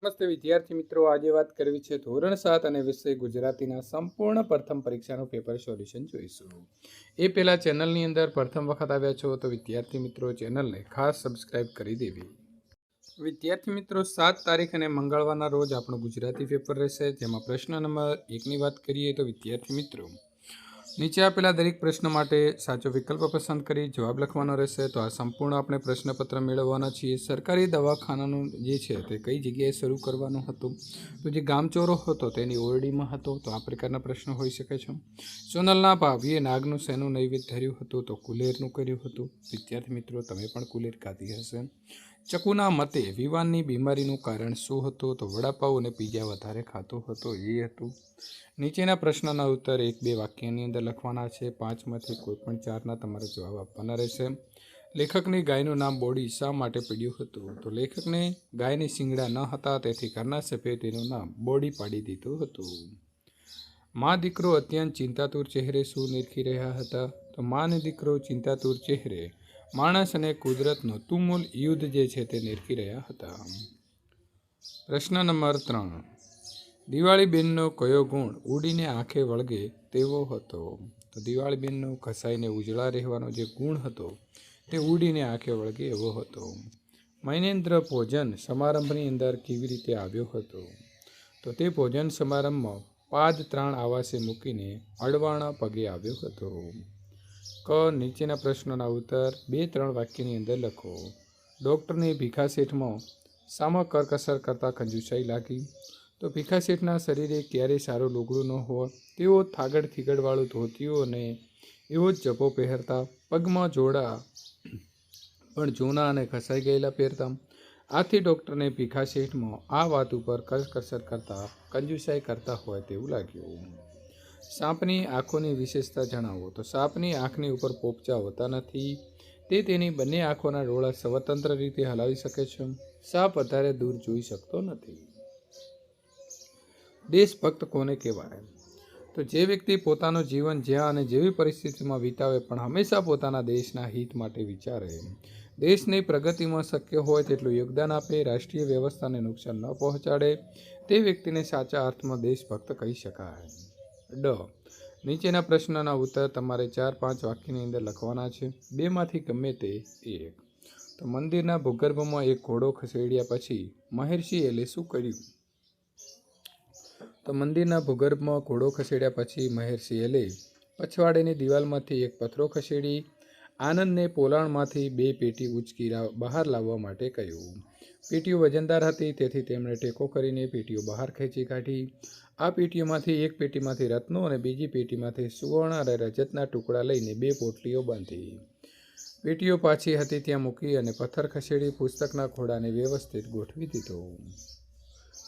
નમસ્તે વિદ્યાર્થી મિત્રો, આજે વાત કરવી છે ધોરણ 7 અને વિષય ગુજરાતીના સંપૂર્ણ પ્રથમ પરીક્ષાનું પેપર સોલ્યુશન જોઈશું. એ પહેલાં ચેનલની અંદર પ્રથમ વખત આવ્યા છો તો વિદ્યાર્થી મિત્રો ચેનલને ખાસ સબસ્ક્રાઇબ કરી દેવી. વિદ્યાર્થી મિત્રો, 7 તારીખ અને મંગળવારના રોજ આપણું ગુજરાતી પેપર રહેશે, જેમાં પ્રશ્ન નંબર 1ની વાત કરીએ તો વિદ્યાર્થી મિત્રો નીચે આપેલા દરેક પ્રશ્ન માટે સાચો વિકલ્પ પસંદ કરી જવાબ લખવાનો રહેશે. તો આ સંપૂર્ણ આપણે પ્રશ્નપત્ર મેળવવાના છીએ. સરકારી દવાખાનાનું જે છે તે કઈ જગ્યાએ શરૂ કરવાનું હતું? તો જે ગામચોરો હતો તેની ઓરડીમાં હતો. તો આ પ્રકારના પ્રશ્નો હોઈ શકે છે. સોનલના ભાભીએ નાગનું શેનું નૈવેદ્ય ધર્યું હતું? તો કુલેરનું કર્યું હતું. વિદ્યાર્થી મિત્રો, તમે પણ કુલેર ખાધી હશે. ચકુના મતે વિવાનની બીમારીનું કારણ શું હતું? તો વડાપાઉં અને પીઝા વધારે ખાતો હતો એ હતું. નીચેના પ્રશ્નના ઉત્તર 1-2 વાક્યની અંદર લખવાના છે. 5માંથી કોઈ પણ 4ના તમારે જવાબ આપવાના રહેશે. લેખકની ગાયનું નામ બોડી શા માટે પડ્યું હતું? તો લેખકને ગાયની શિંગડા ન હતા, તેથી ઘરના સભ્યોએ તેનું નામ બોડી પાડી દીધું હતું. મા દીકરો અત્યંત ચિંતાતુર ચહેરે શું નિરખી રહ્યા હતા? તો મા અને દીકરો ચિંતાતુર ચહેરે માણસ અને કુદરતનો તુમુલ યુદ્ધ જે છે તે નિરખી રહ્યા હતા. પ્રશ્ન નંબર 3, દિવાળીબેનનો કયો ગુણ ઉડીને આંખે વળગે તેવો હતો? તો દિવાળીબેનનો ઘસાઈને ઉજળા રહેવાનો જે ગુણ હતો તે ઉડીને આંખે વળગે એવો હતો. મૈનેન્દ્ર ભોજન સમારંભની અંદર કેવી રીતે આવ્યો હતો? તો તે ભોજન સમારંભમાં પાદ ત્રાણ આવાસે મૂકીને અડવાણા પગે આવ્યો હતો. ક, નીચેના પ્રશ્નોના ઉત્તર 2-3 વાક્યની અંદર લખો. ડૉક્ટરને ભીખા શેઠમાં સામા કરકસર કરતાં કંજુસાઈ લાગી. તો ભીખા શેઠના શરીરે ક્યારેય સારું લુગડું ન હોય, તેઓ થાગડ થીગડવાળું ધોતિયું અને એવો જ જભો પહેરતા, પગમાં જોડા પણ જૂના અને ઘસાઈ ગયેલા પહેરતા. આથી ડૉક્ટરને ભીખા શેઠમાં આ વાત ઉપર કરકસર કરતાં કંજુસાઈ કરતા હોય તેવું લાગ્યું. સાપની આંખોની વિશેષતા જણાવો. તો સાપની આંખની ઉપર પોપચા હોતા નથી, તે તેની બંને આંખોના ડોળા સ્વતંત્ર રીતે હલાવી શકે છે. સાપ વધારે દૂર જોઈ શકતો નથી. દેશભક્ત કોને કહેવાય? તો જે વ્યક્તિ પોતાનું જીવન જ્યાં અને જેવી પરિસ્થિતિમાં વિતાવે પણ હંમેશા પોતાના દેશના હિત માટે વિચારે, દેશની પ્રગતિમાં શક્ય હોય તેટલું યોગદાન આપે, રાષ્ટ્રીય વ્યવસ્થાને નુકસાન ન પહોંચાડે, તે વ્યક્તિને સાચા અર્થમાં દેશભક્ત કહી શકાય. ડ, નીચેના પ્રશ્નના ઉત્તર તમારે 4-5 વાક્યની અંદર લખવાના છે. 2માંથી ગમે તે એક. તો મંદિરના ભૂગર્ભમાં એક ઘોડો ખસેડ્યા પછી મહર્ષિ એલે શું કર્યું? તો મંદિરના ભૂગર્ભમાં ઘોડો ખસેડ્યા પછી મહર્ષિ એલે પછવાડેની દિવાલમાંથી એક પથ્થરો ખસેડી આનંદને પોલાણમાંથી 2 પેટી ઉંચકી બહાર લાવવા માટે કહ્યું. પેટીઓ વજનદાર હતી, તેથી તેમણે ટેકો કરીને પેટીઓ બહાર ખેંચી કાઢી. આ પેટીઓમાંથી એક પેટીમાંથી રત્નો અને બીજી પેટીમાંથી સુવર્ણ અને રજતના ટુકડા લઈને 2 પોટલીઓ બાંધી. પેટીઓ પાછી હતી ત્યાં મૂકી અને પથ્થર ખસેડી પુસ્તકના ઘોડાને વ્યવસ્થિત ગોઠવી દીધો.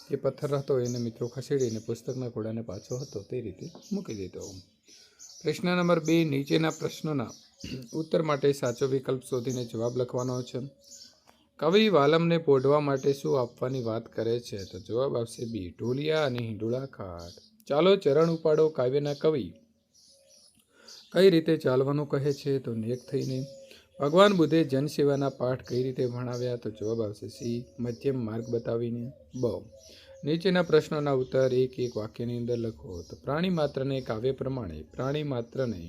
જે પથ્થર હતો એને મિત્રો ખસેડીને પુસ્તકના ઘોડાને પાછો હતો તે રીતે મૂકી દીધો. પ્રશ્ન નંબર 2, નીચેના પ્રશ્નોના ઉત્તર માટે સાચો વિકલ્પ શોધીને જવાબ લખવાનો છે. કવિ વાલમને પોઢવા માટે શું આપવાની વાત કરે છે? તો જવાબ આવશે બી, ઢોલિયા અને હિંડોળા ખાટ. ચાલો ચરણ ઉપાડો કાવ્યના કવિ કઈ રીતે ચાલવાનું કહે છે? તો નેક થઈને. ભગવાન બુદ્ધે જનસેવાના પાઠ કઈ રીતે ભણાવ્યા? તો જવાબ આવશે સી, મધ્યમ માર્ગ બતાવીને. બ, નીચેના પ્રશ્નોના ઉત્તર 1-1 વાક્યની અંદર લખો. તો પ્રાણી માત્રને કાવ્ય પ્રમાણે પ્રાણી માત્રને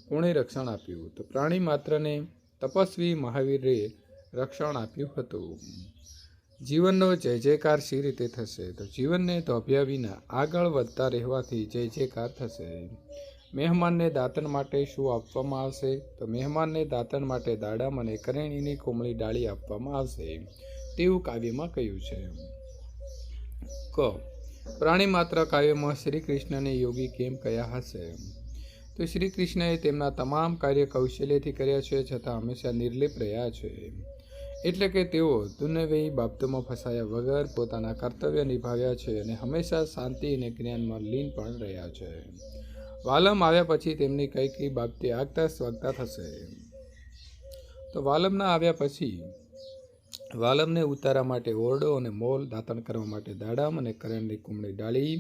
કોણે રક્ષણ આપ્યું? તો પ્રાણી માત્રને તપસ્વી મહાવીરે રક્ષણ આપ્યું હતું. જીવનનો જય જયકાર શી રીતે થશે? તો જીવનને ધોબ્યા વિના આગળ વધતા રહેવાથી જય જયકાર થશે. મહેમાનને દાંતણ માટે શું આપવામાં આવશે? તો મહેમાનને દાંતણ માટે દાડમ અને કરેણીની કોમળી ડાળી આપવામાં આવશે તેવું કાવ્યમાં કહ્યું છે. ક, પ્રાણી માત્ર કાવ્યમાં શ્રી કૃષ્ણને યોગી કેમ કયા હશે? તો શ્રી કૃષ્ણએ તેમના તમામ કાર્ય કૌશલ્યથી કર્યા છે, છતાં હંમેશા નિર્લેપ રહ્યા છે. એટલે કે તેઓ દુનિયાવી બાબતોમાં ફસાયા વગર પોતાના કર્તવ્ય નિભાવ્યા છે અને હંમેશા શાંતિ અને જ્ઞાનમાં લીન પણ રહ્યા છે. વાલમ આવ્યા પછી તેમની કઈ કઈ બાબતે આગતા સ્વાગતા થશે? તો વાલમના આવ્યા પછી વાલમને ઉતારા માટે ઓરડો અને મોલ, દાંતણ કરવા માટે દાડમ અને કરેણની કુમળી ડાળી,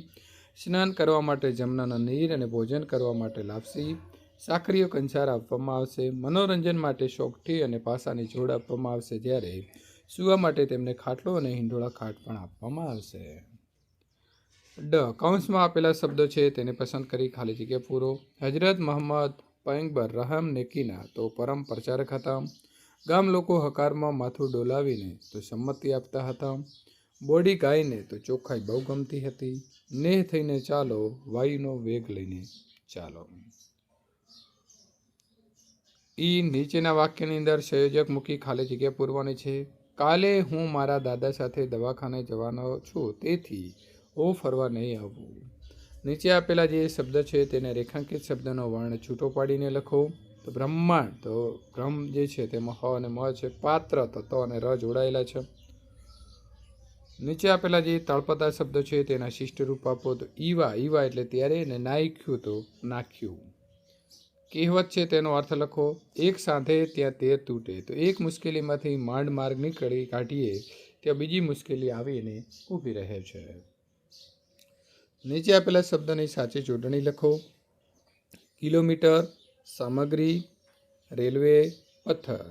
સ્નાન કરવા માટે જમનાના નીર અને ભોજન કરવા માટે લાપસી, સાકરીઓ કંસાર આપવામાં આવશે. મનોરંજન માટે સોગઠી અને પાસાની જોડ આપવામાં આવશે. જ્યારે સૂવા માટે તેમને ખાટલો અને હિંડોળા ખાટ પણ આપવામાં આવશે. કૌંસમાં આપેલા શબ્દો છે તેને પસંદ કરી ખાલી જગ્યા પૂરો. હજરત મોહમ્મદ પયગંબર રહમ નેકીના તો પરમ પ્રચારક હતા. ગામ લોકો હકારમાં માથું ડોલાવીને તો સંમતિ આપતા હતા. બોડી ગાયને તો ચોખ્ખાઈ બહુ ગમતી હતી. નેહ થઈને ચાલો, વાયુનો વેગ લઈને ચાલો. નીચેના વાક્યની અંદર સંયોજક મૂકી ખાલી જગ્યા પૂરવાની છે. કાલે હું મારા દાદા સાથે દવાખાને જવાનો છું, તેથી હું ફરવા નહીં આવું. નીચે આપેલા જે શબ્દ છે તેને રેખાંકિત શબ્દનો વર્ણ છૂટો પાડીને લખો. તો બ્રહ્માંડ, તો બ્રહ્મ જે છે તેમાં હ અને મ છે. પાત્ર, તો ત અને ર જોડાયેલા છે. નીચે આપેલા જે તળપદા શબ્દો છે તેના શિષ્ટ રૂપ આપો. તો ઈવા એટલે ત્યારે, ને નાખ્યું તો નાખ્યું. કહેવત છે તેનો અર્થ લખો. એક સાંધે ત્યાં તેર તૂટે. તો એક મુશ્કેલીમાંથી માંડ માર્ગ નીકળી કાઢીએ ત્યાં બીજી મુશ્કેલી આવીને ઊભી રહે છે. નીચે આપેલા શબ્દની સાચી જોડણી લખો. કિલોમીટર, સામગ્રી, રેલવે, પથ્થર.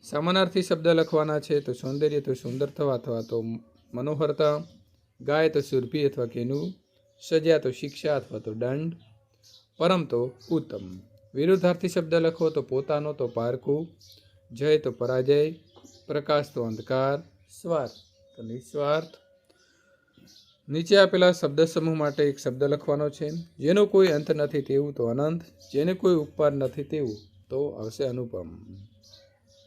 સમાનાર્થી શબ્દ લખવાના છે. તો સૌંદર્ય તો સુંદરતા અથવા તો મનોહરતા. ગાય તો સુરભી અથવા કેનું. સજા તો શિક્ષા અથવા તો દંડ. પરમ તો ઉત્તમ. વિરુદ્ધાર્થી શબ્દ લખો. તો પોતાનો તો પારકું. જય તો પરાજય. પ્રકાશ તો અંધકાર. સ્વાર્થ તો નિસ્વાર્થ. નીચે આપેલા શબ્દ સમૂહ માટે એક શબ્દ લખવાનો છે. જેનો કોઈ અંત નથી તેવું તો અનંત. જેને કોઈ ઉપપાર નથી તેવું તો આવશે અનુપમ.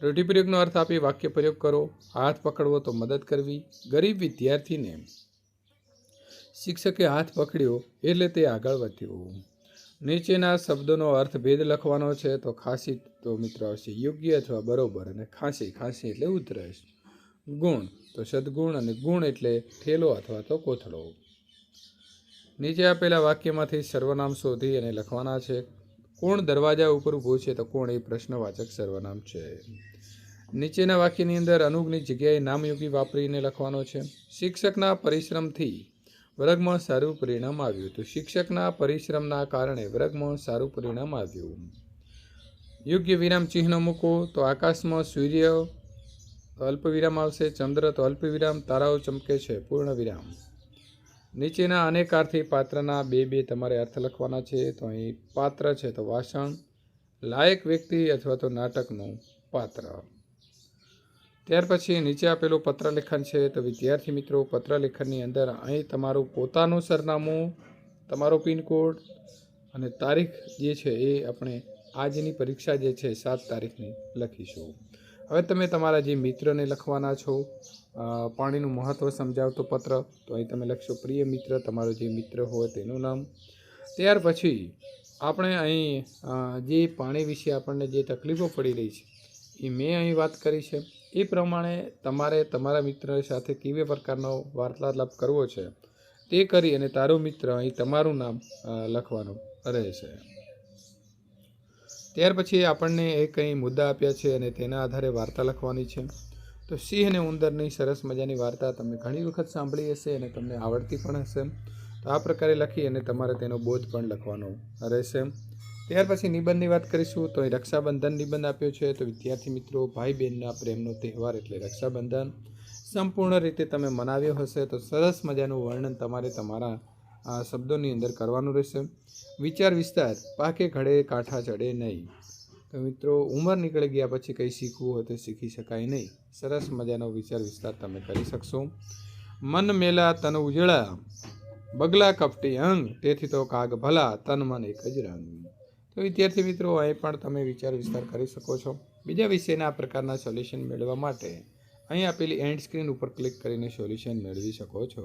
રૂઢિપ્રયોગનો અર્થ આપી વાક્ય પ્રયોગ કરો. હાથ પકડવો તો મદદ કરવી. ગરીબ વિદ્યાર્થીને શિક્ષકે હાથ પકડ્યો એટલે તે આગળ વધ્યો. નીચેના શબ્દોનો અર્થભેદ લખવાનો છે. તો ખાંસી તો મિત્રો આવશે યોગ્ય અથવા બરોબર, અને ખાંસી એટલે ઉધરસ. ગુણ તો સદગુણ, અને ગુણ એટલે ઠેલો અથવા તો કોથળો. નીચે આપેલા વાક્યમાંથી સર્વનામ શોધી અને લખવાના છે. કોણ દરવાજા ઉપર ઊભું છે? તો કોણ એ પ્રશ્નવાચક સર્વનામ છે. નીચેના વાક્યની અંદર અનુગની જગ્યાએ નામયોગી વાપરીને લખવાનો છે. શિક્ષકના પરિશ્રમથી વર્ગમાં સારું પરિણામ આવ્યું. તો શિક્ષકના પરિશ્રમના કારણે વર્ગમાં સારું પરિણામ આવ્યું. યોગ્ય વિરામ ચિહ્ન મૂકો. તો આકાશમાં સૂર્ય તો અલ્પ વિરામ આવશે. ચંદ્ર તો અલ્પ વિરામ. તારાઓ ચમકે છે પૂર્ણ વિરામ. નીચેના અનેકાર્થી પાત્રના બે તમારે અર્થ લખવાના છે. તો અહીં પાત્ર છે તો વાસણ. લાયક વ્યક્તિ અથવા તો નાટકનું પાત્ર. ત્યાર પછી નીચે આપેલું પત્ર લેખન છે. તો વિદ્યાર્થી મિત્રો, પત્ર લેખનની અંદર અહીં તમારું પોતાનું સરનામું, તમારો પિનકોડ અને તારીખ જે છે એ આપણે આજની પરીક્ષા જે છે 7 તારીખની લખીશું. હવે તમે તમારા જે મિત્રને લખવાના છો પાણીનું મહત્ત્વ સમજાવતો પત્ર, તો અહીં તમે લખશો પ્રિય મિત્ર, તમારો જે મિત્ર હોય તેનું નામ. ત્યાર પછી આપણે અહીં જે પાણી વિશે આપણને જે તકલીફો પડી રહી છે એ મેં અહીં વાત કરી છે. એ પ્રમાણે તમારે તમારા મિત્ર સાથે કેવી પ્રકારનો વાર્તાલાપ કરવો છે તે કરી અને તારો મિત્ર અહીં તમારું નામ લખવાનું રહેશે. ત્યાર પછી આપણને કંઈ મુદ્દા આપ્યા છે અને તેના આધારે વાર્તા લખવાની છે. તો સિંહ અને ઉંદરની સરસ મજાની વાર્તા તમે ઘણી વખત સાંભળી હશે અને તમને આવડતી પણ હશે. તો આ પ્રકારે લખી અને તમારે તેનો બોધ પણ લખવાનો રહેશે. ત્યાર પછી નિબંધની વાત કરીશું. તો અહીં રક્ષાબંધન નિબંધ આપ્યો છે. તો વિદ્યાર્થી મિત્રો, ભાઈ બહેનના પ્રેમનો તહેવાર એટલે રક્ષાબંધન સંપૂર્ણ રીતે તમે મનાવ્યો હશે. તો સરસ મજાનું વર્ણન તમારે તમારા આ શબ્દોની અંદર કરવાનું રહેશે. વિચાર વિસ્તાર પાકે ઘડે કાંઠા ચડે નહીં. તો મિત્રો, ઉંમર નીકળી ગયા પછી કંઈ શીખવું હોય તો શીખી શકાય નહીં. સરસ મજાનો વિચાર વિસ્તાર તમે કરી શકશો. મન મેલા તન ઉજળા, બગલા કપટી અંગ, તેથી તો કાગ ભલા, તન મન એક જ રંગ. તો વિદ્યાર્થી મિત્રો, અહીં પણ તમે વિચાર વિસ્તાર કરી શકો છો. બીજા વિષયના આ પ્રકારના સોલ્યુશન મેળવવા માટે અહીં આપેલી એન્ડ સ્ક્રીન ઉપર ક્લિક કરીને સોલ્યુશન મેળવી શકો છો.